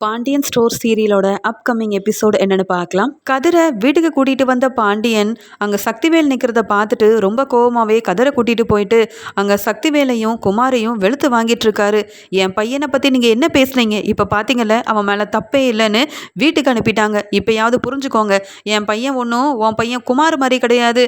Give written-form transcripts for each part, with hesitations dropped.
Pandian store சீரியலோட upcoming episode என்னன்னு பார்க்கலாம். கதிரை வீட்டுக்கு கூட்டிட்டு வந்த பாண்டியன் அங்க சக்திவேல் நிக்கிறத பார்த்துட்டு ரொம்ப கோவமாவே கதிரை கூட்டிட்டு போயிட்டு அங்க சக்திவேலையும் குமாரையும் வெளுத்து வாங்கிட்டு இருக்காரு. என் பையனை பத்தி நீங்க என்ன பேசுனீங்க, இப்ப பாத்தீங்கல்ல அவன் மேல தப்பே இல்லைன்னு வீட்டுக்கு அனுப்பிட்டாங்க. இப்பயாவது புரிஞ்சுக்கோங்க, என் பையன் ஒன்றும் உன் பையன் குமார் மாதிரி கிடையாது.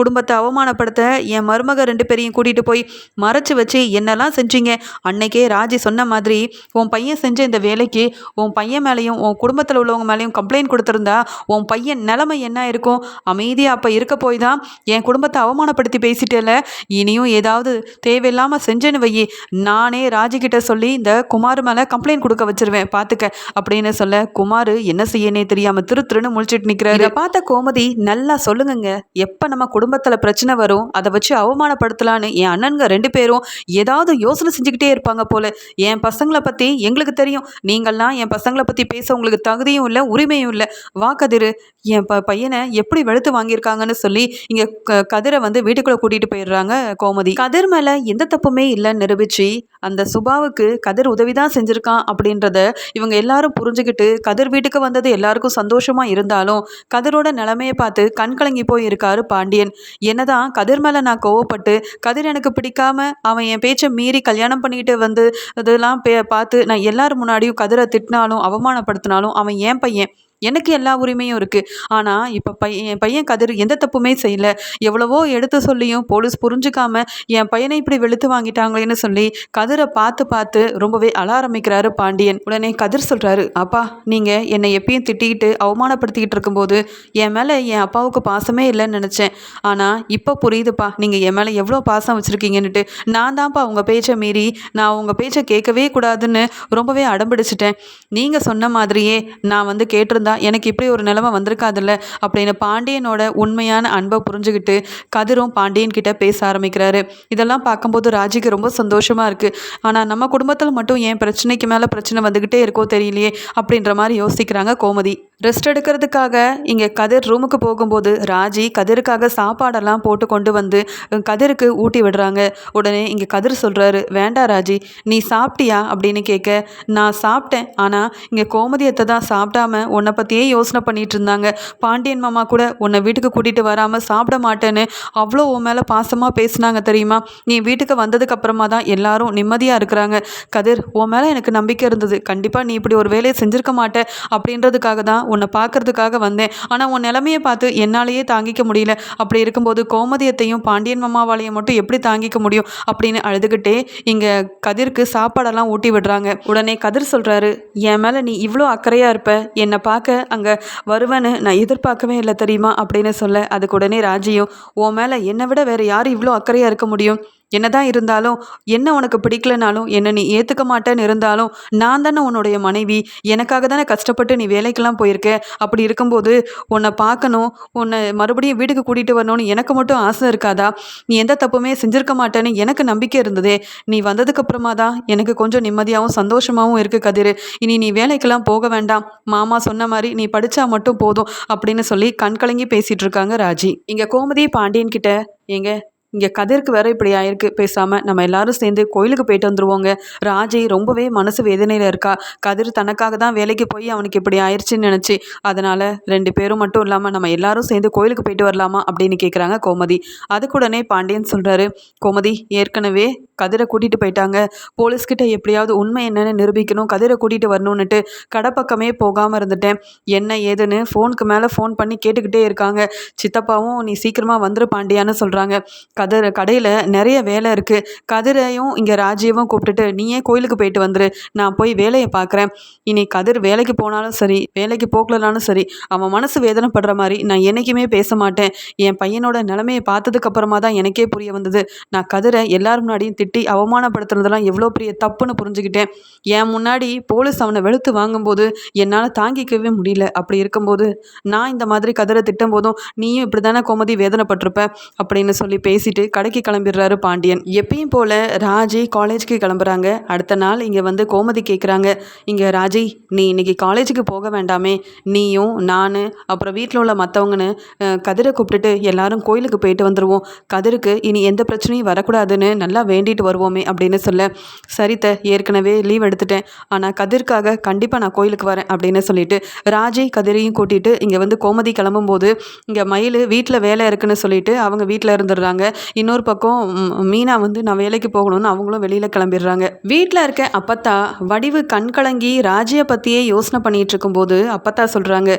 குடும்பத்தை அவமானப்படுத்த என் மருமக 2 பேரையும் கூட்டிட்டு போய் மறைச்சு வச்சு என்னெல்லாம் செஞ்சீங்க. அன்னைக்கே ராஜி சொன்ன மாதிரி உன் பையன் செஞ்ச இந்த வேலைக்கு உன் பையன் மேலேயும் உன் குடும்பத்தில் உள்ளவங்க மேலேயும் கம்ப்ளைண்ட் கொடுத்துருந்தா உன் பையன் நிலைமை என்ன இருக்கும்? அமைதியாக அப்போ இருக்க போய் தான் என் குடும்பத்தை அவமானப்படுத்தி பேசிட்டேல. இனியும் ஏதாவது தேவையில்லாமல் செஞ்சேன்னு வையி, நானே ராஜிக்கிட்ட சொல்லி இந்த குமார் மேலே கம்ப்ளைண்ட் கொடுக்க வச்சிருவேன் பார்த்துக்க அப்படின்னு சொல்ல, குமார் என்ன செய்யனே தெரியாமல் திருன்னு முழிச்சிட்டு நிற்கிறாரு. இதை பார்த்த கோமதி, நல்லா சொல்லுங்கங்க, எப்போ நம்ம குடும்பத்தில் பிரச்சனை வரும் அதை வச்சு அவமானப்படுத்தலான்னு என் அண்ணனுங்க 2 பேரும் ஏதாவது யோசனை செஞ்சுக்கிட்டே இருப்பாங்க போல. என் பசங்களை பற்றி எங்களுக்கு தெரியும், நீங்கள்லாம் என் பசங்களை பற்றி பேச உங்களுக்கு தகுதியும் இல்லை உரிமையும் இல்லை. வா கதிர், என் பையனை எப்படி வெளுத்து வாங்கியிருக்காங்கன்னு சொல்லி இங்கே கதிரை வீட்டுக்குள்ளே கூட்டிகிட்டு போயிடுறாங்க கோமதி. கதிர் மேலே எந்த தப்புமே இல்லைன்னு நிரூபிச்சு அந்த சுபாவுக்கு கதிர் உதவி தான் செஞ்சுருக்கான் அப்படின்றத இவங்க எல்லாரும் புரிஞ்சுக்கிட்டு கதிர் வீட்டுக்கு வந்தது எல்லாருக்கும் சந்தோஷமாக இருந்தாலும் கதிரோட நிலைமையை பார்த்து கண் கலங்கி போய் இருக்காரு பாண்டியன். என்னதான் கதிர் மேலே நான் கோவப்பட்டு கதிர் எனக்கு பிடிக்காம அவன் என் பேச்சை மீறி கல்யாணம் பண்ணிக்கிட்டு இதெல்லாம் பார்த்து நான் எல்லாரும் முன்னாடியும் கதிரை திட்டினாலும் அவமானப்படுத்தினாலும் அவன் என் பையன், எனக்கு எல்லா உரிமையும் இருக்குது. ஆனால் இப்போ என் பையன் கதிர் எந்த தப்புமே செய்யலை. எவ்வளவோ எடுத்து சொல்லியும் போலீஸ் புரிஞ்சுக்காம என் பையனை இப்படி வெளுத்து வாங்கிட்டாங்களேன்னு சொல்லி கதிரை பார்த்து ரொம்பவே அழ ஆரம்பிக்கிறாரு பாண்டியன். உடனே கதிர் சொல்கிறாரு, அப்பா நீங்கள் என்னை எப்பயும் திட்டிக்கிட்டு அவமானப்படுத்திக்கிட்டு இருக்கும்போது என் மேலே என் அப்பாவுக்கு பாசமே இல்லைன்னு நினச்சேன். ஆனால் இப்போ புரியுதுப்பா நீங்கள் என் மேலே எவ்வளோ பாசம் வச்சுருக்கீங்கன்னுட்டு. நான் தான்ப்பா உங்கள் பேச்சை மீறி நான் உங்கள் பேச்சை கேட்கவே கூடாதுன்னு ரொம்பவே அடம்பிடிச்சிட்டேன். நீங்கள் சொன்ன மாதிரியே நான் கேட்டிருந்தா எனக்கு இப்படி ஒரு நிலைமை வந்திருக்காதுல்ல அப்படின்னு பாண்டியனோட உண்மையான அன்பை புரிஞ்சுக்கிட்டு கதிரும் பாண்டியன் கிட்ட பேச ஆரம்பிக்கிறாரு. இதெல்லாம் பார்க்கும்போது ராஜிக்கு ரொம்ப சந்தோஷமா இருக்கு. ஆனால் நம்ம குடும்பத்தில் மட்டும் ஏன் பிரச்சனைக்கு மேலே பிரச்சனை வந்துக்கிட்டே இருக்கோ தெரியலையே அப்படின்ற மாதிரி யோசிக்கிறாங்க கோமதி. ரெஸ்ட் எடுக்கிறதுக்காக இங்கே கதிர் ரூமுக்கு போகும்போது ராஜி கதிருக்காக சாப்பாடெல்லாம் போட்டு கொண்டு வந்து கதிருக்கு ஊட்டி விடுறாங்க. உடனே இங்கே கதிர் சொல்கிறாரு, வேண்டாம் ராஜி, நீ சாப்பிட்டியா அப்படின்னு கேட்க, நான் சாப்பிட்டேன், ஆனால் இங்கே கோமதியத்தை தான் சாப்பிடாம உன்னை பற்றியே யோசனை பண்ணிட்டு இருந்தாங்க. பாண்டியன் மாமா கூட உன்னை வீட்டுக்கு கூட்டிகிட்டு வராமல் சாப்பிட மாட்டேன்னு அவ்வளோ உன் மேலே பாசமாக பேசினாங்க தெரியுமா. நீ வீட்டுக்கு வந்ததுக்கு அப்புறமா தான் எல்லாரும் நிம்மதியாக இருக்கிறாங்க. கதிர், உன் மேலே எனக்கு நம்பிக்கை இருந்தது, கண்டிப்பாக நீ இப்படி ஒரு வேலையை செஞ்சுருக்க மாட்டே அப்படின்றதுக்காக தான் உன்னை பார்க்கறதுக்காக வந்தேன். ஆனால் உன் நிலைமையை பார்த்து என்னாலேயே தாங்கிக்க முடியல. அப்படி இருக்கும்போது கோமதியத்தையும் பாண்டியன் மாமாவாலையும் மட்டும் எப்படி தாங்கிக்க முடியும் அப்படின்னு அழுதுகிட்டே இங்கே கதிருக்கு சாப்பாடெல்லாம் ஊட்டி விடுறாங்க. உடனே கதிர் சொல்கிறாரு, என் மேலே நீ இவ்வளோ அக்கறையாக இருப்ப, என்னை பார்க்க அங்கே வருவேன்னு நான் எதிர்பார்க்கவே இல்லை தெரியுமா அப்படின்னு சொல்ல, அதுக்கு உடனே ராஜியும், உன் மேலே என்னை விட வேறு யார் இவ்வளோ அக்கறையாக இருக்க முடியும்? என்னதான் இருந்தாலும், என்ன உனக்கு பிடிக்கலனாலும், என்னை நீ ஏற்றுக்க மாட்டேன்னு இருந்தாலும், நான் தானே உன்னுடைய மனைவி, எனக்காக தானே கஷ்டப்பட்டு நீ வேலைக்கெல்லாம் போயிருக்க. அப்படி இருக்கும்போது உன்னை பார்க்கணும், உன்னை மறுபடியும் வீட்டுக்கு கூட்டிகிட்டு வரணும்னு எனக்கு மட்டும் ஆசை இருக்காதா? நீ எந்த தப்புமே செஞ்சுருக்க மாட்டேன்னு எனக்கு நம்பிக்கை இருந்ததே. நீ வந்ததுக்கப்புறமா தான் எனக்கு கொஞ்சம் நிம்மதியாகவும் சந்தோஷமாகவும் இருக்குது கதிர். இனி நீ வேலைக்கெல்லாம் போக வேண்டாம், மாமா சொன்ன மாதிரி நீ படித்தா மட்டும் போதும் அப்படின்னு சொல்லி கண் கலங்கி பேசிகிட்டு இருக்காங்க ராஜி. இங்கே கோமதி பாண்டியன் கிட்ட, இங்கே கதிருக்கு வேற இப்படி ஆயிருக்கு, பேசாமல் நம்ம எல்லாரும் சேர்ந்து கோயிலுக்கு போயிட்டு வந்துருவோங்க. ராஜி ரொம்பவே மனசு வேதனையில் இருக்கா. கதிர் தனக்காக தான் வேலைக்கு போய் அவனுக்கு இப்படி ஆயிடுச்சுன்னு நினச்சி, அதனால் 2 பேரும் மட்டும் இல்லாமல் நம்ம எல்லாரும் சேர்ந்து கோயிலுக்கு போயிட்டு வரலாமா அப்படின்னு கேட்குறாங்க கோமதி. அதுக்குடனே பாண்டியன் சொல்கிறாரு, கோமதி, ஏற்கனவே கதிரை கூட்டிகிட்டு போயிட்டாங்க, போலீஸ்கிட்ட எப்படியாவது உண்மை என்னன்னு நிரூபிக்கணும், கதிரை கூட்டிகிட்டு வரணுன்னுட்டு கடை பக்கமே போகாமல் இருந்துட்டேன். என்ன ஏதுன்னு ஃபோனுக்கு மேலே ஃபோன் பண்ணி கேட்டுக்கிட்டே இருக்காங்க. சித்தப்பாவும் நீ சீக்கிரமாக வந்துரு பாண்டியான்னு சொல்கிறாங்க. கடையில் நிறைய வேலை இருக்குது. கதிரையும் இங்கே ராஜியவும் கூப்பிட்டுட்டு நீயே கோயிலுக்கு போயிட்டு வந்துரு, நான் போய் வேலையை பார்க்குறேன். இனி கதிர் வேலைக்கு போனாலும் சரி வேலைக்கு போகலனாலும் சரி அவன் மனசு வேதனைப்படுற மாதிரி நான் என்றைக்குமே பேச மாட்டேன். என் பையனோட நிலைமையை பார்த்ததுக்கு அப்புறமா தான் எனக்கே புரிய வந்தது, நான் கதிரை எல்லாரும் முன்னாடியும் திட்டி அவமானப்படுத்துறதெல்லாம் எவ்வளோ பெரிய தப்புன்னு புரிஞ்சுக்கிட்டேன். என் முன்னாடி போலீஸ் அவனை வெளுத்து வாங்கும்போது என்னால் தாங்கிக்கவே முடியல. அப்படி இருக்கும்போது நான் இந்த மாதிரி கதிரை திட்டும் போதும் நீயும் இப்படி தானே கோமதி வேதனைப்பட்டிருப்ப அப்படின்னு சொல்லி பேசிட்டு பேசிட்டு கடைக்கு கிளம்பிடுறாரு பாண்டியன். எப்பயும் போல ராஜி காலேஜுக்கு கிளம்புறாங்க. அடுத்த நாள் இங்கே வந்து கோமதி கேட்குறாங்க, இங்கே ராஜி நீ இன்னைக்கு காலேஜுக்கு போக வேண்டாமே, நீயும் நான் அப்புறம் வீட்டில் உள்ள மற்றவங்கன்னு கதிரை கூப்பிட்டுட்டு எல்லாரும் கோயிலுக்கு போயிட்டு வந்துடுவோம், கதிருக்கு இனி எந்த பிரச்சனையும் வரக்கூடாதுன்னு நல்லா வேண்டிட்டு வருவோமே அப்படின்னு சொல்ல, சரித்த ஏற்கனவே லீவ் எடுத்துட்டேன், ஆனால் கதிர்க்காக கண்டிப்பாக நான் கோயிலுக்கு வரேன் அப்படின்னு சொல்லிட்டு ராஜி கதிரையும் கூட்டிகிட்டு இங்கே வந்து கோமதி கிளம்பும்போது இங்கே மயில் வீட்டில் வேலை இருக்குன்னு சொல்லிட்டு அவங்க வீட்டில் இருந்துடுறாங்க. இன்னொரு பக்கம் மீனா வந்து நான் வேலைக்கு போகணும்னு அவங்களும் வெளியில் கிளம்பிடுறாங்க. வீட்டில் இருக்க அப்பத்தா வடிவு கண் கலங்கி ராஜியை பற்றியே யோசனை பண்ணிட்டு இருக்கும்போது அப்பத்தா சொல்கிறாங்க,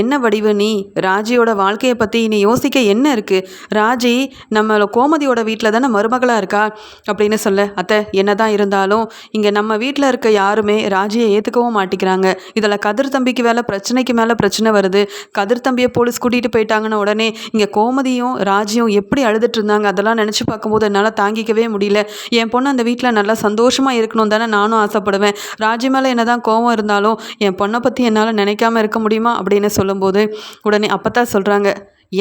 என்ன வடிவு நீ ராஜியோட வாழ்க்கையை பற்றி நீ யோசிக்க என்ன இருக்குது, ராஜி நம்ம கோமதியோட வீட்டில் தானே மருமகளாக இருக்கா அப்படின்னு சொல்ல, அத்தை என்னதான் இருந்தாலும் இங்கே நம்ம வீட்டில் இருக்க யாருமே ராஜியை ஏற்றுக்கவும் மாட்டிக்கிறாங்க, இதில் கதிர் தம்பிக்கு பிரச்சனைக்கு மேலே பிரச்சனை வருது, கதிர் தம்பியை போலீஸ் கூட்டிகிட்டு போயிட்டாங்கன்னு உடனே இங்கே கோமதியும் ராஜியும் எப்படி அழுதுட்டு இருந்தாங்க, அதெல்லாம் நினச்சி பார்க்கும்போது என்னால் தாங்கிக்கவே முடியல, என் பொண்ணு அந்த வீட்டில் நல்லா சந்தோஷமாக இருக்கணும் தானே நானும் ஆசைப்படுவேன், ராஜி மேலே என்னதான் கோவம் இருந்தாலும் என் பொண்ணை பற்றி என்னால் நினைக்காம இருக்க முடியுமா அப்படின்னு சொல்லும்போது உடனே அப்பத்தான் சொல்கிறாங்க,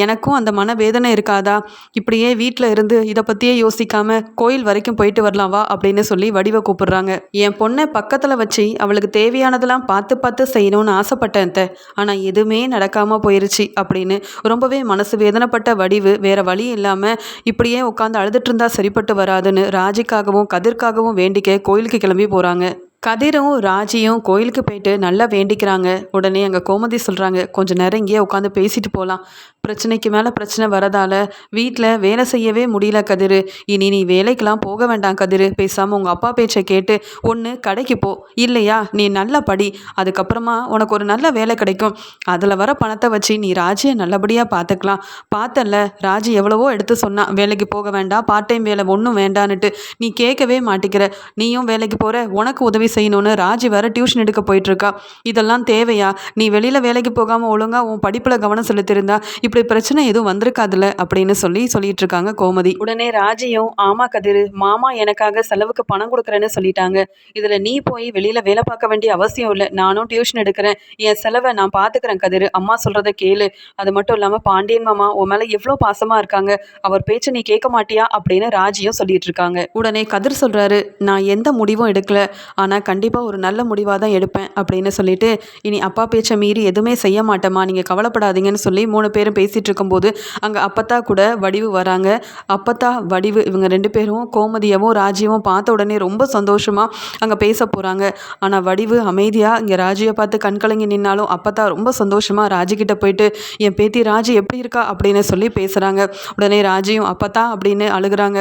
எனக்கும் அந்த மனவேதனை இருக்காதா, இப்படியே வீட்டில் இருந்து இதை பற்றியே யோசிக்காம கோயில் வரைக்கும் போயிட்டு வரலாம் வா அப்படின்னு சொல்லி வடிவை கூப்பிடுறாங்க. என் பொண்ணை பக்கத்தில் வச்சு அவளுக்கு தேவையானதெல்லாம் பார்த்து பார்த்து செய்யணும்னு ஆசைப்பட்டேன், ஆனால் எதுவுமே நடக்காமல் போயிருச்சு அப்படின்னு ரொம்பவே மனசு வேதனைப்பட்ட வடிவு வேற வழி இல்லாமல் இப்படியே உட்காந்து அழுதுட்டு இருந்தா சரிப்பட்டு வராதுன்னு ராஜிக்காகவும் கதிர்க்காகவும் வேண்டிக்க கோயிலுக்கு கிளம்பி போகிறாங்க. கதிரும் ராஜியும் கோயிலுக்கு போயிட்டு நல்லா வேண்டிக்கிறாங்க. உடனே அங்கே கோமதி சொல்கிறாங்க, கொஞ்சம் நேரம் இங்கேயே உட்காந்து பேசிட்டு போகலாம், பிரச்சனைக்கு மேலே பிரச்சனை வரதால வீட்டில் வேலை செய்யவே முடியல கதிர், இனி நீ வேலைக்கெலாம் போக வேண்டாம் கதிர், பேசாமல் உங்கள் அப்பா பேச்சை கேட்டு ஒன்று கடைக்கு போ, இல்லையா நீ நல்லா படி, அதுக்கப்புறமா உனக்கு ஒரு நல்ல வேலை கிடைக்கும், அதில் வர பணத்தை வச்சு நீ ராஜியை நல்லபடியாக பார்த்துக்கலாம், பார்த்தல ராஜி எவ்வளவோ எடுத்து சொன்னான் வேலைக்கு போக வேண்டாம், பார்ட் டைம் வேலை ஒன்றும் வேண்டான்னுட்டு, நீ கேட்கவே மாட்டிக்கிற, நீயும் வேலைக்கு போகிற, உனக்கு உதவி செய்யணும்னு ராஜி வேற டியூஷன் எடுக்க போயிட்டுருக்கா, இதெல்லாம் தேவையா, நீ வெளியில் வேலைக்கு போகாமல் ஒழுங்காக உன் படிப்பில் கவனம் செலுத்திருந்தா இப்படி பிரச்சனை எதுவும் வந்திருக்காதுல அப்படின்னு சொல்லிட்டு இருக்காங்க கோமதி. உடனே ராஜியும், ஆமா கதிர் மாமா எனக்காக செலவுக்கு பணம் கொடுக்குறேன்னு சொல்லிட்டாங்க, இதில் நீ போய் வெளியில் வேலை பார்க்க வேண்டிய அவசியம் இல்லை, நானும் டியூஷன் எடுக்கிறேன், என் செலவை நான் பார்த்துக்கிறேன் கதிர், அம்மா சொல்கிறத கேளு, அது மட்டும் இல்லாமல் பாண்டியன் மாமா உன் மேலே எவ்வளோ பாசமாக இருக்காங்க, அவர் பேச்சை நீ கேட்க மாட்டியா அப்படின்னு ராஜியும் சொல்லிட்டு இருக்காங்க. உடனே கதிர் சொல்கிறாரு, நான் எந்த முடிவும் எடுக்கல, ஆனால் கண்டிப்பாக ஒரு நல்ல முடிவாக தான் எடுப்பேன் அப்படின்னு சொல்லிட்டு, இனி அப்பா பேச்சை மீறி எதுவுமே செய்ய மாட்டேம்மா, நீங்கள் கவலைப்படாதீங்கன்னு சொல்லி 3 பேரும் பேசிகிட்டு இருக்கும்போது அங்கே அப்பத்தா கூட வடிவு வராங்க. அப்பத்தா வடிவு இவங்க 2 பேரும் கோமதியவும் ராஜியவும் பார்த்த உடனே ரொம்ப சந்தோஷமாக அங்கே பேச போகிறாங்க. ஆனால் வடிவு அமைதியாக இங்கே ராஜியை பார்த்து கண்கலங்கி நின்னாலும் அப்பத்தா ரொம்ப சந்தோஷமாக ராஜிக்கிட்ட போயிட்டு, என் பேத்தி ராஜி எப்படி இருக்கா அப்படின்னு சொல்லி பேசுகிறாங்க. உடனே ராஜியும் அப்பத்தா அப்படின்னு அழுகிறாங்க,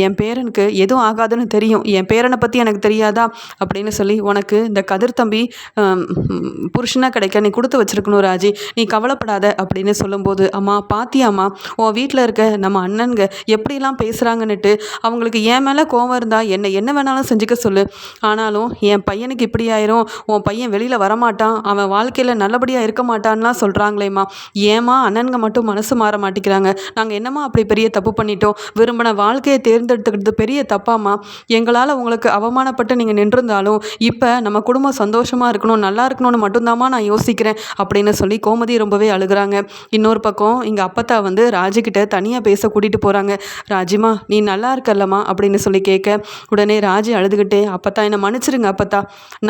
என் பேரனுக்கு எதுவும் ஆகாதுன்னு தெரியும், என் பேரனை பற்றி எனக்கு தெரியாதா அப்படின்னு சொல்லி, உனக்கு இந்த கதிர் தம்பி புருஷனாக கிடைக்க நீ கொடுத்து வச்சிருக்கணும் ராஜி, நீ கவலைப்படாத அப்படின்னு சொல்லும்போது, அம்மா பாத்தியாம்மா உன் வீட்டில் இருக்க நம்ம அண்ணனுங்க எப்படிலாம் பேசுகிறாங்கன்னுட்டு, அவங்களுக்கு என் மேலே கோவம் இருந்தால் என்ன வேணாலும் செஞ்சுக்க சொல்லு, ஆனாலும் என் பையனுக்கு இப்படி ஆயிரும், உன் பையன் வெளியில் வரமாட்டான், அவன் வாழ்க்கையில் நல்லபடியாக இருக்க மாட்டான்லாம் சொல்கிறாங்களேம்மா, ஏமா அண்ணனுங்க மட்டும் மனசு மாற மாட்டேங்கிறாங்க, நாங்கள் என்னம்மா அப்படி பெரிய தப்பு பண்ணிட்டோம், விரும்பின வாழ்க்கையை தேர்ந்தெடுத்துக்கிறது பெரிய தப்பாம்மா, எங்களால் உங்களுக்கு அவமானப்பட்டு நீங்கள் நின்றிருந்தாலும் இப்போ நம்ம குடும்பம் சந்தோஷமாக இருக்கணும் நல்லா இருக்கணும்னு மட்டும்தாம்மா நான் யோசிக்கிறேன் அப்படின்னு சொல்லி கோமதி ரொம்பவே அழுகிறாங்க. இன்னொரு பக்கம் இங்கே அப்பத்தா வந்து ராஜிக்கிட்ட தனியாக பேச கூட்டிகிட்டு போகிறாங்க. ராஜிமா நீ நல்லா இருக்கல்லம்மா அப்படின்னு சொல்லி கேட்க, உடனே ராஜி அழுதுகிட்டே, அப்பத்தா என்னை மன்னிச்சிருங்க அப்பத்தா,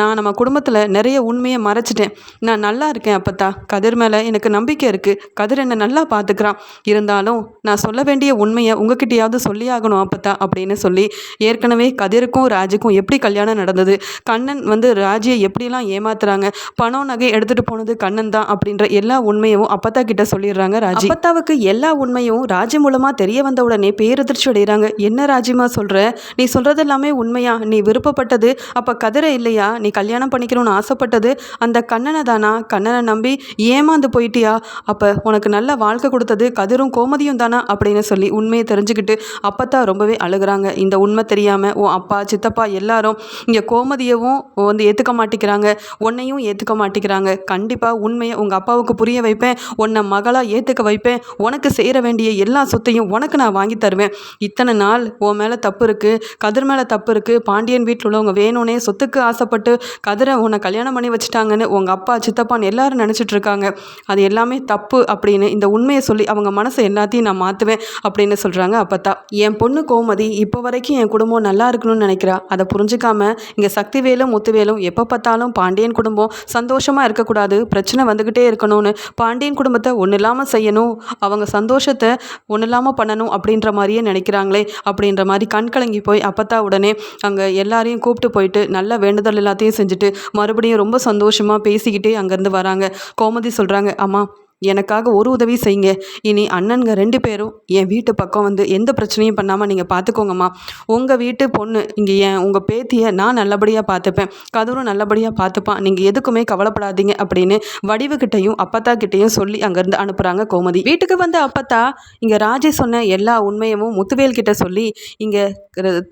நான் நம்ம குடும்பத்தில் நிறைய உண்மையை மறைச்சிட்டேன், நான் நல்லா இருக்கேன் அப்பத்தா, கதிர் மேலே எனக்கு நம்பிக்கை இருக்குது, கதிர் என்னை நல்லா பார்த்துக்கிறான், இருந்தாலும் நான் சொல்ல வேண்டிய உண்மையை உங்ககிட்டயாவது சொல்லியாகணும் அப்பத்தா அப்படின்னு சொல்லி, ஏற்கனவே கதிருக்கும் ராஜுக்கும் எப்படி கல்யாணம் நடந்தது, கண்ணன் வந்து ராஜியை எப்படிலாம் ஏமாத்துறாங்க, பணம் நகை எடுத்துகிட்டு போனது கண்ணன் தான் அப்படின்ற எல்லா உண்மையும் அப்பத்தா கிட்ட சொல்லிடுறாங்க ராஜி. அப்பத்தாவுக்கு எல்லா உண்மையும் ராஜி மூலமாக தெரிய வந்த உடனே பேரதிர்ச்சி அடைகிறாங்க. என்ன ராஜிமா சொல்கிற, நீ சொல்கிறது எல்லாமே உண்மையா, நீ விருப்பப்பட்டது அப்போ கதிரை இல்லையா, நீ கல்யாணம் பண்ணிக்கணும்னு ஆசைப்பட்டது அந்த கண்ணனை தானா, கண்ணனை நம்பி ஏமாந்து போயிட்டியா, அப்போ உனக்கு நல்ல வாழ்க்கை கொடுத்தது கதிரும் கோமதியும் தானா அப்படின்னு சொல்லி உண்மையை தெரிஞ்சுக்கிட்டு அப்பத்தா ரொம்பவே அழுகிறாங்க. இந்த உண்மை தெரியாமல் உன் அப்பா சித்தப்பா எல்லாரும் இங்கே கோமதியவும் வந்து ஏற்றுக்க மாட்டேங்கிறாங்க, உன்னையும் ஏற்றுக்க மாட்டேங்கிறாங்க. கண்டிப்பாக உண்மையை உங்கள் அப்பாவுக்கு புரிய வைப்பேன், உன்னை மகளாக ஏற்றுக்க வைப்பேன், உனக்கு சேர வேண்டிய எல்லா சொத்தையும் உனக்கு நான் வாங்கி தருவேன். இத்தனை நாள் உன் மேலே தப்பு இருக்குது, கதிர் மேலே தப்பு இருக்குது, பாண்டியன் வீட்டில் உள்ளவங்க வேணும்னே சொத்துக்கு ஆசைப்பட்டு கதிரை உன்னை கல்யாணம் பண்ணி வச்சுட்டாங்கன்னு உங்கள் அப்பா சித்தப்பான்னு எல்லாரும் நினச்சிட்டு இருக்காங்க. அது எல்லாமே தப்பு அப்படின்னு இந்த உண்மையை சொல்லி அவங்க மனசை எல்லாத்தையும் நான் மாற்றுவேன் அப்படின்னு சொல்கிறாங்க அப்பத்தா. என் பொண்ணு கோமதி இப்போ வரைக்கும் என் குடும்பம் நல்லா இருக்கணும்னு நினைக்கிறா. அதை புரிஞ்சுக்காம இங்கே சக்திவேலும் முத்துவேலும் எப்போ பார்த்தாலும் பாண்டியன் குடும்பம் சந்தோஷமாக இருக்கக்கூடாது, பிரச்சனை வந்துக்கிட்டே இருக்கணும்னு பாண்டியன் குடும்பத்தை ஒன்றும் இல்லாமல் செய்யணும், அவங்க சந்தோஷத்தை ஒன்றும் இல்லாமல் பண்ணணும் அப்படின்ற மாதிரியே நினைக்கிறாங்களே அப்படின்ற மாதிரி கண் கலங்கி போய் அப்பத்தா உடனே அங்கே எல்லாரையும் கூப்பிட்டு போயிட்டு நல்ல வேண்டுதல் எல்லாத்தையும் செஞ்சுட்டு மறுபடியும் ரொம்ப சந்தோஷமாக பேசிக்கிட்டே அங்கேருந்து வராங்க. கோமதி சொல்கிறாங்க, அம்மா எனக்காக ஒரு உதவி செய்யுங்க, இனி அண்ணனுங்க 2 பேரும் என் வீட்டு பக்கம் வந்து எந்த பிரச்சனையும் பண்ணாமல் நீங்கள் பார்த்துக்கோங்கம்மா. உங்கள் வீட்டு பொண்ணு இங்கே உங்கள் பேத்தியை நான் நல்லபடியாக பார்த்துப்பேன், கதிரும் நல்லபடியாக பார்த்துப்பான், நீங்கள் எதுக்குமே கவலைப்படாதீங்க அப்படின்னு வடிவுக்கிட்டையும் அப்பத்தா கிட்டையும் சொல்லி அங்கேருந்து அனுப்புகிறாங்க கோமதி. வீட்டுக்கு வந்த அப்பத்தா இங்கே ராஜி சொன்ன எல்லா உண்மையும் முத்துவேல் கிட்ட சொல்லி, இங்கே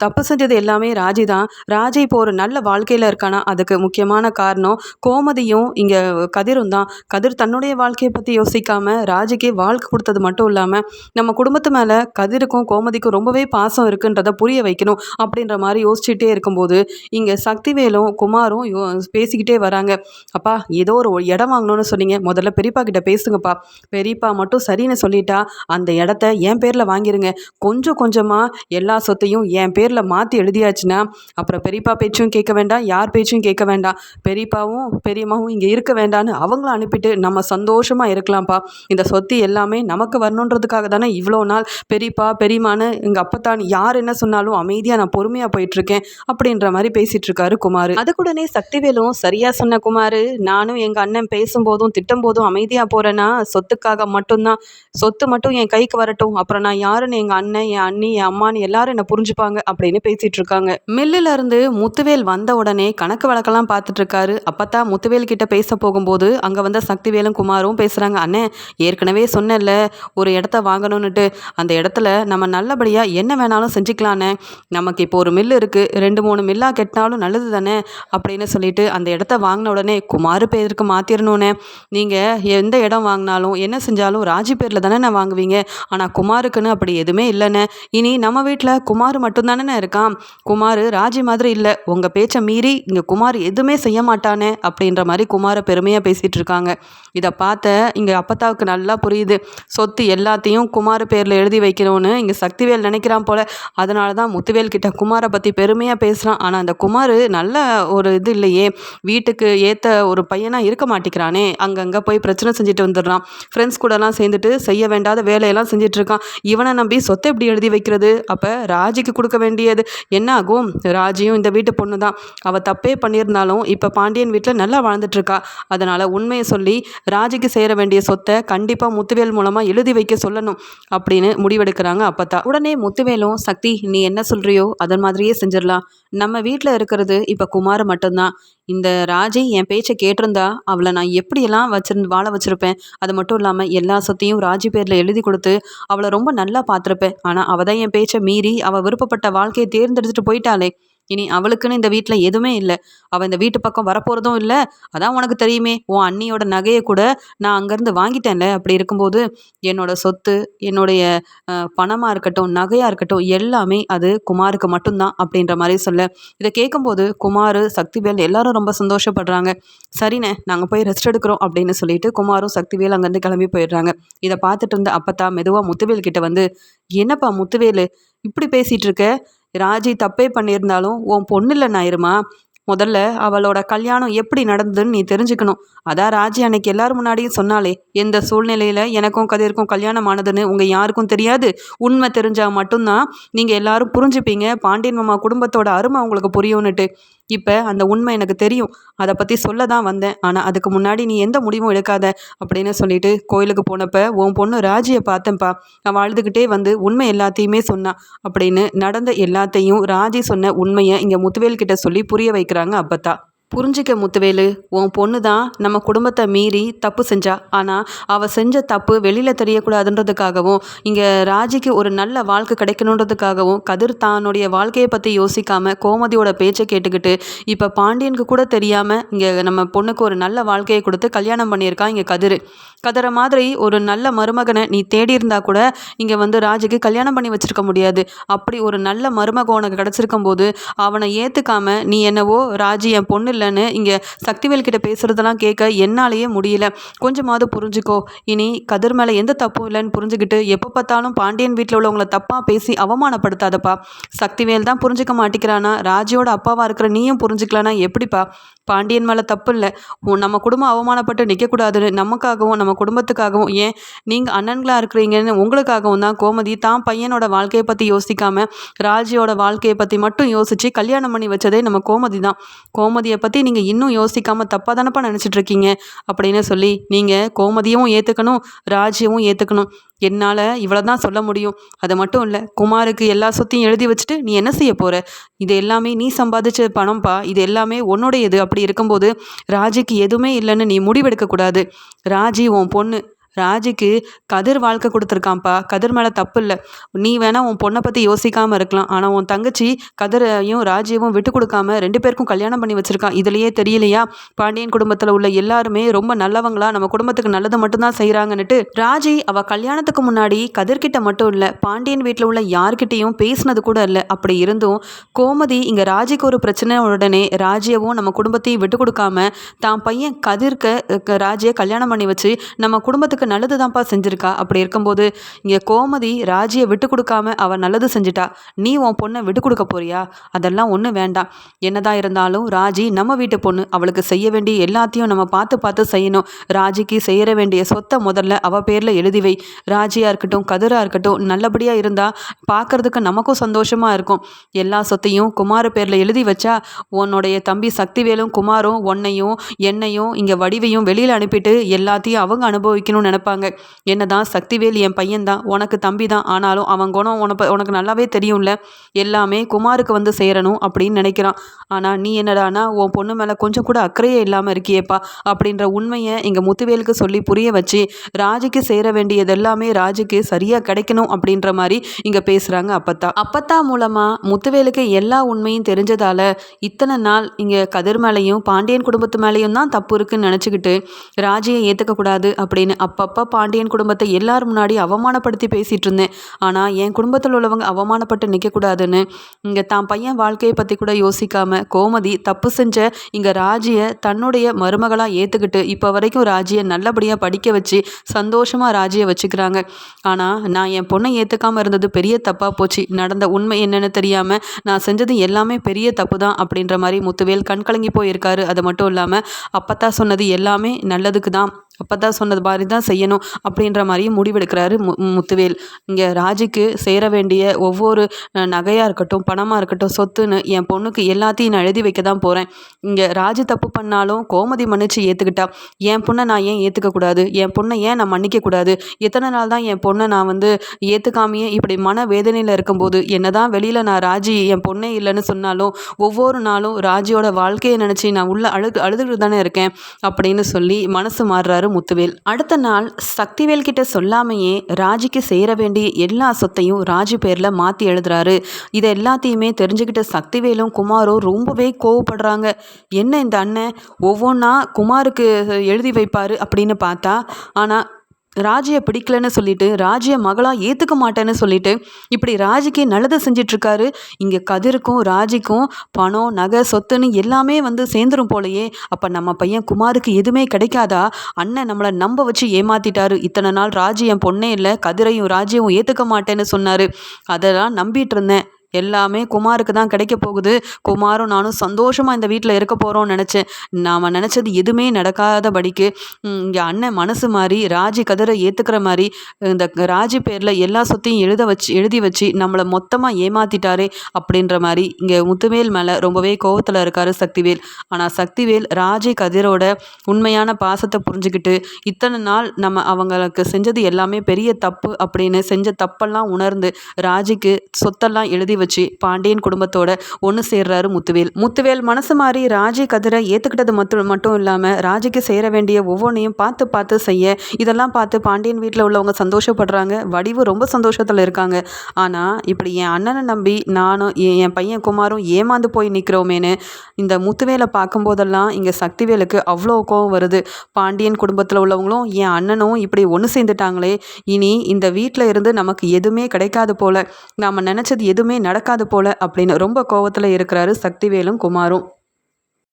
தப்பு செஞ்சது எல்லாமே ராஜி தான், ராஜி இப்போ ஒரு நல்ல வாழ்க்கையில் இருக்கானா அதுக்கு முக்கியமான காரணம் கோமதியும் இங்கே கதிரும் தான். கதிர் தன்னுடைய வாழ்க்கையை பற்றி யோசிக்காம ராஜிக்கு வாழ்க்கை கொடுத்தது மட்டும் இல்லாமல் நம்ம குடும்பத்து மேலே கதிருக்கும் கோமதிக்கும் ரொம்பவே பாசம் இருக்குன்றதை புரிய வைக்கணும் அப்படின்ற மாதிரி யோசிச்சுட்டே இருக்கும்போது இங்கே சக்திவேலும் குமாரும் பேசிக்கிட்டே வராங்க. அப்பா ஏதோ ஒரு இடம் வாங்கணும்னு சொன்னீங்க, முதல்ல பெரியப்பா கிட்ட பேசுங்கப்பா, பெரியப்பா மட்டும் சரின்னு சொல்லிட்டா அந்த இடத்த என் பேரில் வாங்கிருங்க, கொஞ்சம் கொஞ்சமாக எல்லா சொத்தையும் என் பேரில் மாற்றி எழுதியாச்சுன்னா அப்புறம் பெரியப்பா பேச்சும் கேட்க வேண்டாம், யார் பேச்சும் கேட்க வேண்டாம், பெரியப்பாவும் பெரியம்மாவும் இங்கே இருக்க வேண்டான்னு அவங்கள அனுப்பிட்டு நம்ம சந்தோஷமாக இருக்கலாம்ப்பா. இந்த சொத்து எல்லாமே நமக்கு வரணுன்றதுக்காக தானே இவ்வளோ நாள் பெரியப்பா பெரியம்மான்னு எங்கள் அப்பத்தான் யார் என்ன சொன்னாலும் அமைதியாக நான் பொறுமையாக போயிட்டுருக்கேன் அப்படின்ற மாதிரி பேசிகிட்டு இருக்காரு குமார். அதுக்குடனே சக்திவேலும் சரியாக சொன்ன குமார், நானும் எங்கள் அண்ணன் பேசும்போதும் திட்டும் போதும் அமைதியாக போகிறேன்னா சொத்துக்காக மட்டும்தான், சொத்து மட்டும் என் கைக்கு வரட்டும், அப்புறம் நான் யாருன்னு எங்கள் அண்ணன் என் அண்ணி என் அம்மான்னு எல்லாரும் என்னை புரிஞ்சுப்பாங்க அப்படின்னு பேசிகிட்டு இருக்காங்க. மில்லில் இருந்து முத்துவேல் வந்த உடனே கணக்கு வழக்கெல்லாம் பார்த்துட்டு இருக்காரு. அப்பத்தான் முத்துவேல் கிட்ட பேச போகும்போது அங்கே வந்த சக்திவேலும் குமாரும் பேசுகிறாங்க. அண்ணே ஏற்கனவே சொன்னேன்ல ஒரு இடத்த வாங்கணும்னுட்டு, அந்த இடத்துல நம்ம நல்லபடியாக என்ன வேணாலும் செஞ்சுக்கலாண்ணே, நமக்கு இப்போ ஒரு மில்லு இருக்குது, 2-3 மில்லாக கெட்டினாலும் நல்லது தானே அப்படின்னு சொல்லிட்டு அந்த இடத்த வாங்கின உடனே குமார் பேருக்கு மாற்றிடணுண்ணே, நீங்கள் எந்த இடம் வாங்கினாலும் என்ன செஞ்சாலும் ராஜி பேரில் தானே நான் வாங்குவீங்க, ஆனால் குமாருக்குன்னு அப்படி எதுவுமே இல்லைண்ணே, இனி நம்ம வீட்டில் குமார் மட்டும்தானே இருக்கான், குமார் ராஜி மாதிரி இல்லை, உங்கள் பேச்சை மீறி இங்கே குமார் எதுவுமே செய்ய மாட்டானே அப்படின்ற மாதிரி குமாரை பெருமையாக பேசிகிட்டு இருக்காங்க. இதை பார்த்த இங்கே அப்பத்தாவுக்கு நல்லா புரியுது, சொத்து எல்லாத்தையும் குமார் பேரில் எழுதி வைக்கணும்னு இங்கே சக்திவேல் நினைக்கிறான் போல. அதனால தான் முத்துவேல் கிட்ட குமாரை பற்றி பெருமையாக பேசுகிறான். ஆனால் அந்த குமார் நல்ல ஒரு இது இல்லையே, வீட்டுக்கு ஏற்ற ஒரு பையனாக இருக்க மாட்டேங்கிறானே, அங்கங்கே போய் பிரச்சனை செஞ்சுட்டு வந்துடுறான், ஃப்ரெண்ட்ஸ் கூடலாம் சேர்ந்துட்டு செய்ய வேண்டாத வேலையெல்லாம் செஞ்சிட்ருக்கான், இவனை நம்பி சொத்தை எப்படி எழுதி வைக்கிறது, அப்போ ராஜிக்கு கொடுக்க வேண்டியது என்ன ஆகும், ராஜியும் இந்த வீட்டு பொண்ணு தான், அவள் தப்பே பண்ணியிருந்தாலும் இப்போ பாண்டியன் வீட்டில் நல்லா வாழ்ந்துட்டுருக்கா, அதனால் உண்மையை சொல்லி ராஜிக்கு சேர வேண்டிய சொத்தை கண்டிப்பாக முத்துவேல் மூலமாக எழுதி வைக்க சொல்லணும் அப்படின்னு முடிவெடுக்கிறாங்க அப்பத்தா. உடனே முத்துவேலும், சக்தி நீ என்ன சொல்கிறியோ அதன் மாதிரியே செஞ்சிடலாம், நம்ம வீட்டில் இருக்கிறது இப்போ குமார் மட்டும்தான், இந்த ராஜி என் பேச்சை கேட்டிருந்தா அவளை நான் எப்படியெல்லாம் வாழ வச்சுருப்பேன், அது மட்டும் இல்லாமல் எல்லா சொத்தையும் ராஜி பேரில் எழுதி கொடுத்து அவளை ரொம்ப நல்லா பார்த்துருப்பேன், ஆனால் அவள் தான் என் பேச்சை மீறி அவள் விருப்பப்பட்ட வாழ்க்கையை தேர்ந்தெடுத்துட்டு போயிட்டாளே, இனி அவளுக்குன்னு இந்த வீட்டில் எதுவுமே இல்லை, அவள் இந்த வீட்டு பக்கம் வரப்போகிறதும் இல்லை, அதான் உனக்கு தெரியுமே உன் அண்ணியோட நகையை கூட நான் அங்கேருந்து வாங்கிட்டேன்ல, அப்படி இருக்கும்போது என்னோட சொத்து என்னுடைய பணமாக இருக்கட்டும் நகையாக இருக்கட்டும் எல்லாமே அது குமாருக்கு மட்டும்தான் அப்படின்ற மாதிரி சொல்ல, இதை கேட்கும்போது குமார் சக்திவேல் எல்லாரும் ரொம்ப சந்தோஷப்படுறாங்க. சரிண்ணே நாங்கள் போய் ரெஸ்ட் எடுக்கிறோம் அப்படின்னு சொல்லிட்டு குமாரும் சக்திவேல் அங்கேருந்து கிளம்பி போயிடுறாங்க. இதை பார்த்துட்டு இருந்த அப்பத்தா மெதுவாக முத்துவேல் கிட்ட வந்து, என்னப்பா முத்துவேலு இப்படி பேசிகிட்டு இருக்க, ராஜி தப்பே பண்ணியிருந்தாலும் உன் பொண்ணு இல்லை நாயிருமா, முதல்ல அவளோட கல்யாணம் எப்படி நடந்ததுன்னு நீ தெரிஞ்சுக்கணும், அதான் ராஜி அன்னைக்கு எல்லாரும் முன்னாடியும் சொன்னாலே, எந்த சூழ்நிலையில் எனக்கும் கதிர்க்கும் கல்யாணம் ஆனதுன்னு உங்கள் யாருக்கும் தெரியாது, உண்மை தெரிஞ்சால் மட்டும்தான் நீங்கள் எல்லாரும் புரிஞ்சுப்பீங்க, பாண்டியன் மாமா குடும்பத்தோட அருமை உங்களுக்கு புரியும்னுட்டு, இப்போ அந்த உண்மை எனக்கு தெரியும், அதை பற்றி சொல்ல தான் வந்தேன், ஆனால் அதுக்கு முன்னாடி நீ எந்த முடிவும் எடுக்காத அப்படின்னு சொல்லிட்டு கோயிலுக்கு போனப்போ உன் பொண்ணு ராஜியை பார்த்தேன்ப்பா, அவள் அழுதுகிட்டே வந்து உண்மை எல்லாத்தையுமே சொன்னான் அப்படின்னு நடந்த எல்லாத்தையும் ராஜி சொன்ன உண்மையை இங்கே முத்துவேல் கிட்ட சொல்லி புரிய வைக்கிறாங்க அப்பத்தா. புரிஞ்சிக்க முத்துவேலு, உன் பொண்ணு தான் நம்ம குடும்பத்தை மீறி தப்பு செஞ்சா. ஆனால் அவள் செஞ்ச தப்பு வெளியில் தெரியக்கூடாதுன்றதுக்காகவும் இங்கே ராஜிக்கு ஒரு நல்ல வாழ்க்கை கிடைக்கணுன்றதுக்காகவும் கதிர் தானுடைய வாழ்க்கையை பற்றி யோசிக்காமல் கோமதியோட பேச்சை கேட்டுக்கிட்டு இப்போ பாண்டியனுக்கு கூட தெரியாமல் இங்கே நம்ம பொண்ணுக்கு ஒரு நல்ல வாழ்க்கையை கொடுத்து கல்யாணம் பண்ணியிருக்கான் இங்கே கதிரை மாதிரி ஒரு நல்ல மருமகனை நீ தேடி இருந்தா கூட இங்கே ராஜுக்கு கல்யாணம் பண்ணி வச்சிருக்க முடியாது. அப்படி ஒரு நல்ல மருமகன் உனக்கு கிடச்சிருக்கும் போது அவனை ஏற்றுக்காம நீ என்னவோ ராஜி என் பொண்ணு இல்லைன்னு இங்கே சக்திவேல் கிட்ட பேசுகிறதெல்லாம் கேட்க என்னாலேயே முடியல. கொஞ்சமாவது புரிஞ்சுக்கோ. இனி கதிர் மேலே எந்த தப்பும் இல்லைன்னு புரிஞ்சுக்கிட்டு எப்போ பார்த்தாலும் பாண்டியன் வீட்டில் உள்ளவங்கள தப்பாக பேசி அவமானப்படுத்தாதப்பா. சக்திவேல் தான் புரிஞ்சுக்க மாட்டேங்கிறானா, ராஜியோட அப்பாவாக இருக்கிற நீயும் புரிஞ்சுக்கலானா எப்படிப்பா? பாண்டியன் மேலே தப்பு இல்லை. நம்ம குடும்பம் அவமானப்பட்டு நிற்கக்கூடாதுன்னு நமக்காகவும் நம்ம குடும்பத்துக்காகவும், ஏன் நீங்கள் அண்ணன்களாக இருக்கிறீங்கன்னு உங்களுக்காகவும் தான் கோமதி தான் பையனோட வாழ்க்கையை பற்றி யோசிக்காமல் ராஜியோட வாழ்க்கையை பற்றி மட்டும் யோசித்து கல்யாணம் பண்ணி வச்சதே நம்ம கோமதி தான். கோமதியை பற்றி நீங்கள் இன்னும் யோசிக்காமல் தப்பாக தானப்பா நினச்சிட்ருக்கீங்க அப்படின்னு சொல்லி நீங்கள் கோமதியும் ஏற்றுக்கணும், ராஜியவும் ஏற்றுக்கணும். என்னால் இவ்வளோ தான் சொல்ல முடியும். அது மட்டும் இல்லை, குமாருக்கு எல்லா சொத்தையும் எழுதி வச்சுட்டு நீ என்ன செய்ய போகிற? இது எல்லாமே நீ சம்பாதிச்ச பணம்ப்பா. இது எல்லாமே உன்னுடையது. அப்படி இருக்கும்போது ராஜிக்கு எதுவுமே இல்லைன்னு நீ முடிவெடுக்கக்கூடாது. ராஜி உன் பொண்ணு. ராஜிக்கு கதிர் வாழ்க்கை கொடுத்துருக்கான்ப்பா. கதிர் மேலே தப்பு இல்லை. நீ வேணா உன் பொண்ணை பற்றி யோசிக்காமல் இருக்கலாம். ஆனால் உன் தங்கச்சி கதிரையும் ராஜியவும் விட்டு கொடுக்காம 2 பேருக்கும் கல்யாணம் பண்ணி வச்சுருக்கான். இதுலையே தெரியலையா பாண்டியன் குடும்பத்தில் உள்ள எல்லாருமே ரொம்ப நல்லவங்களா, நம்ம குடும்பத்துக்கு நல்லது மட்டும்தான் செய்கிறாங்கன்னுட்டு. ராஜி அவள் கல்யாணத்துக்கு முன்னாடி கதிர்கிட்ட மட்டும் இல்லை, பாண்டியன் வீட்டில் உள்ள யார்கிட்டையும் பேசினது கூட இல்லை. அப்படி இருந்தும் கோமதி இங்கே ராஜிக்கு ஒரு பிரச்சனை உடனே ராஜியவும் நம்ம குடும்பத்தையும் விட்டு கொடுக்காம தான் பையன் கதிர்க்க ராஜியை கல்யாணம் பண்ணி வச்சு நம்ம குடும்பத்துக்கு நல்லது தான்ப்பா செஞ்சிருக்கா. அப்படி இருக்கும்போது இங்கே கோமதி ராஜியை விட்டு கொடுக்காம அவள் நல்லது செஞ்சுட்டா. நீ உன் பொண்ணை விட்டு கொடுக்க போறியா? அதெல்லாம் ஒன்றும் வேண்டாம். என்னதான் இருந்தாலும் ராஜி நம்ம வீட்டு பொண்ணு. அவளுக்கு செய்ய வேண்டிய எல்லாத்தையும் நம்ம பார்த்து பார்த்து செய்யணும். ராஜிக்கு செய்ய வேண்டிய சொத்தை முதல்ல அவள் பேரில் எழுதி வை. ராஜியாக இருக்கட்டும் கதிராக இருக்கட்டும் நல்லபடியாக இருந்தால் பார்க்குறதுக்கு நமக்கும் சந்தோஷமாக இருக்கும். எல்லா சொத்தையும் குமார் பேரில் எழுதி வச்சா உன்னுடைய தம்பி சக்திவேலும் குமாரும் உன்னையும் என்னையும் இங்கே வடிவையும் வெளியில் அனுப்பிட்டு எல்லாத்தையும் அவங்க அனுபவிக்கணும்னு நினைப்பாங்க. என்னதான் சக்திவேல் என் பையன்தான், உனக்கு தம்பி தான். ஆனாலும் அவன் குணம் உனக்கு நல்லாவே தெரியும்ல. எல்லாமே குமாருக்கு சேரணும் அப்படின்னு நினைக்கிறான். ஆனால் நீ என்னடானா உன் பொண்ணு மேலே கொஞ்சம் கூட அக்கறையே இல்லாமல் இருக்கியேப்பா அப்படின்ற உண்மையை எங்கள் முத்துவேலுக்கு சொல்லி புரிய வச்சு ராஜுக்கு சேர வேண்டியது எல்லாமே ராஜுக்கு சரியாக கிடைக்கணும் அப்படின்ற மாதிரி இங்கே பேசுகிறாங்க அப்பத்தா மூலமாக முத்துவேலுக்கு எல்லா உண்மையும் தெரிஞ்சதால இத்தனை நாள் இங்கே கதிர் மேலேயும் பாண்டியன் குடும்பத்து மேலேயும் தான் தப்பு இருக்குன்னு நினச்சிக்கிட்டு ராஜியை ஏற்றுக்கக்கூடாது அப்படின்னு அப்பப்போ பாண்டியன் குடும்பத்தை எல்லாரும் முன்னாடி அவமானப்படுத்தி பேசிகிட்டு இருந்தேன். ஆனால் என் குடும்பத்தில் உள்ளவங்க அவமானப்பட்டு நிற்கக்கூடாதுன்னு இங்கே தான் பையன் வாழ்க்கையை பற்றி கூட யோசிக்காமல் கோமதி தப்பு செஞ்ச இங்கே ராஜியை தன்னுடைய மருமகளாக ஏற்றுக்கிட்டு இப்போ வரைக்கும் ராஜியை நல்லபடியாக படிக்க வச்சு சந்தோஷமாக ராஜியை வச்சுக்கிறாங்க. ஆனால் நான் என் பொண்ணை ஏற்றுக்காமல் இருந்தது பெரிய தப்பாக போச்சு. நடந்த உண்மை என்னென்னு தெரியாமல் நான் செஞ்சது எல்லாமே பெரிய தப்பு தான் அப்படின்ற மாதிரி முத்துவேல் கண்கலங்கி போயிருக்காரு. அது மட்டும் இல்லாமல் அப்பத்தா சொன்னது எல்லாமே நல்லதுக்கு தான், அப்பதான் சொன்னது மாதிரி தான் செய்யணும் அப்படின்ற மாதிரியும் முடிவெடுக்கிறாரு முத்துவேல். இங்கே ராஜிக்கு சேர வேண்டிய ஒவ்வொரு நகையாக இருக்கட்டும் பணமாக இருக்கட்டும் சொத்துன்னு என் பொண்ணுக்கு எல்லாத்தையும் நான் எழுதி வைக்க தான் போகிறேன். இங்கே ராஜி தப்பு பண்ணாலும் கோமதி மன்னிச்சு ஏற்றுக்கிட்டா. என் பொண்ணை நான் ஏன் ஏற்றுக்கக்கூடாது? என் பொண்ணை ஏன் நான் மன்னிக்கக்கூடாது? எத்தனை நாள் தான் என் பொண்ணை நான் ஏற்றுக்காமையே இப்படி மன வேதனையில் இருக்கும்போது என்னதான் வெளியில் நான் ராஜி என் பொண்ணே இல்லைன்னு சொன்னாலும் ஒவ்வொரு நாளும் ராஜியோட வாழ்க்கையை நினச்சி நான் உள்ள அழுதுகிட்டு தானே இருக்கேன் அப்படின்னு சொல்லி மனசு மாறுறாரு முத்துவேல். அடுத்த நாள் சக்திவேல் கிட்ட சொல்லாமையே ராஜிக்கு சேர வேண்டிய எல்லா சொத்தையும் ராஜி பேர்ல மாத்தி எழுதுறாரு. இதை எல்லாத்தையுமே தெரிஞ்சுக்கிட்ட சக்திவேலும் குமாரும் ரொம்பவே கோவப்படுறாங்க. என்ன இந்த அண்ணன் ஒவ்வொன்றா குமாருக்கு எழுதி வைப்பாரு அப்படின்னு பார்த்தா, ஆனால் ராஜியை பிடிக்கலன்னு சொல்லிட்டு ராஜியை மகளாக ஏற்றுக்க மாட்டேன்னு சொல்லிட்டு இப்படி ராஜிக்கு நல்லது செஞ்சிட்ருக்காரு. இங்கே கதிருக்கும் ராஜிக்கும் பணம் நகை சொத்துன்னு எல்லாமே சேர்ந்துரும் போலையே. அப்போ நம்ம பையன் குமாருக்கு எதுவுமே கிடைக்காதா? அண்ணன் நம்மளை நம்ப வச்சு ஏமாத்திட்டாரு. இத்தனை நாள் ராஜி என் பொண்ணே இல்லை, கதிரையும் ராஜியும் ஏற்றுக்க மாட்டேன்னு சொன்னார். அதெல்லாம் நம்பிட்டு இருந்தேன். எல்லாமே குமாருக்கு தான் கிடைக்க போகுது. குமாரும் நானும் சந்தோஷமாக இந்த வீட்டில் இருக்க போகிறோம்னு நினச்சேன். நாம் நினச்சது எதுவுமே நடக்காதபடிக்கு இங்கே அண்ணன் மனசு மாதிரி ராஜி கதிரை ஏற்றுக்கிற மாதிரி இந்த ராஜி பேரில் எல்லா சொத்தையும் எழுதி வச்சு நம்மளை மொத்தமாக ஏமாற்றிட்டாரே அப்படின்ற மாதிரி இங்கே முத்துவேல் மேலே ரொம்பவே கோவத்தில் இருக்கார் சக்திவேல். ஆனால் சக்திவேல் ராஜி கதிரோட உண்மையான பாசத்தை புரிஞ்சுக்கிட்டு இத்தனை நாள் நம்ம அவங்களுக்கு செஞ்சது எல்லாமே பெரிய தப்பு அப்படின்னு செஞ்ச தப்பெல்லாம் உணர்ந்து ராஜிக்கு சொத்தெல்லாம் எழுதி வச்சு பாண்டியன் குடும்பத்தோட ஒன்று சேர்றாரு முத்துவேல். முத்துவேல் மனசு மாறி ராஜி கதிரை ஏற்றுக்கிட்டது மட்டும் இல்லாமல் ராஜிக்கு சேர வேண்டிய ஒவ்வொன்றையும் பார்த்து பார்த்து செய்ய, இதெல்லாம் பார்த்து பாண்டியன் வீட்டில் உள்ளவங்க சந்தோஷப்படுறாங்க. வடிவு ரொம்ப சந்தோஷத்தில் இருக்காங்க. ஆனால் இப்படி என் அண்ணனை நம்பி நானும் என் பையன் குமாரும் ஏமாந்து போய் நிற்கிறோமேனு இந்த முத்துவேலை பார்க்கும்போதெல்லாம் இங்கே சக்திவேலுக்கு அவ்வளோ கோவம் வருது. பாண்டியன் குடும்பத்தில் உள்ளவங்களும் என் அண்ணனும் இப்படி ஒன்று சேர்ந்துட்டாங்களே, இனி இந்த வீட்டில் இருந்து நமக்கு எதுவுமே கிடைக்காது போல, நாம் நினச்சது எதுவுமே நடக்காது போல அப்படின்னு ரொம்ப கோவத்தில் இருக்கிறாரு சக்திவேலும் குமாரும்.